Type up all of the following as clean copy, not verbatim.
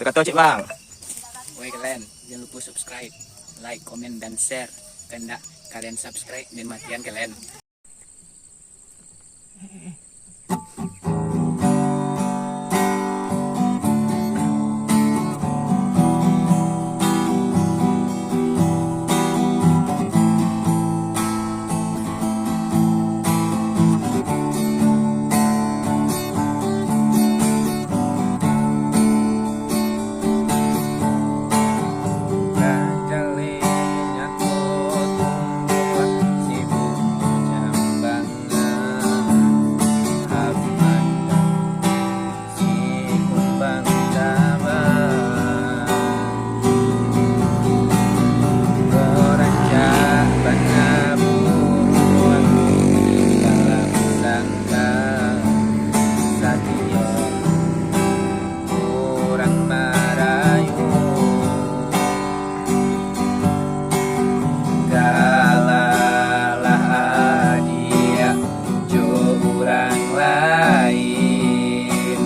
Kata cik bang. Woi kalian, jangan lupa subscribe, like, komen, dan share. Karena kalian subscribe dan matian kalian.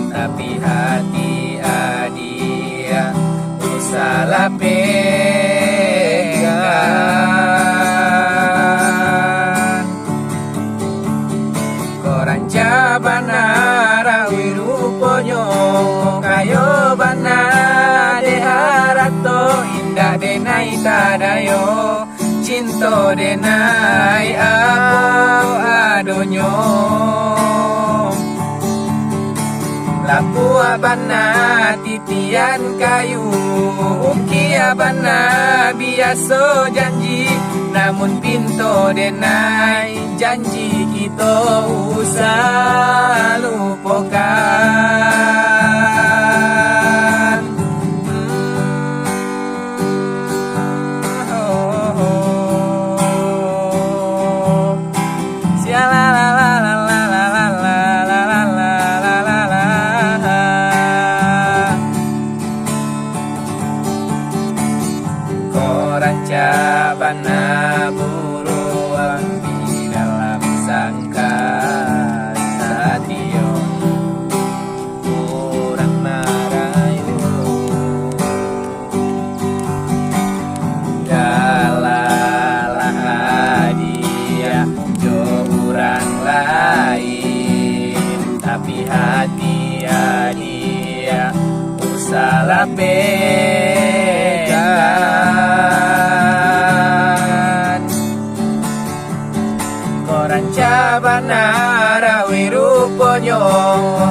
Tapi hati adia salah pegang. Koran jabana rawi ruponyo kayo bana de harato indah denai tadayo cinto denai aku adonyo. Lapu abana titian kayu, uki abana biasa janji, namun pinto denai janji kita usah lupakan. Jabana buruan di dalam sangka sadio kurang marayu dalalah dia orang lain tapi hati dia usah Jabana rawi ruponyo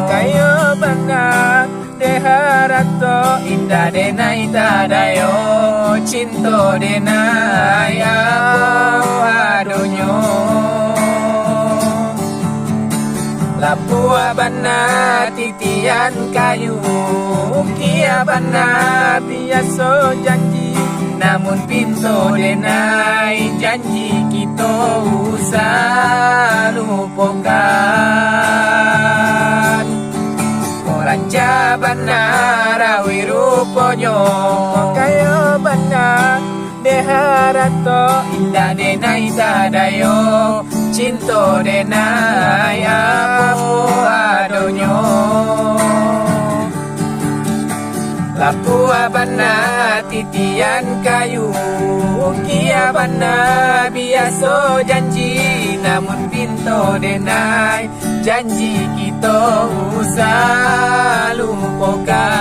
kayo bana deharato indah denai tadayo cinto denai aku adonyo. Lapu abana titian kayu kia bana biasa janji namun pinto denai janji kita usah lupakan. Koran jabana rawi ruponyo kayo bana deharato indah denai tadayo cinto denai aku adonyo. Lapu abana titian kayu kia bana biasa janji namun pinto denai janji kita usah lupakan.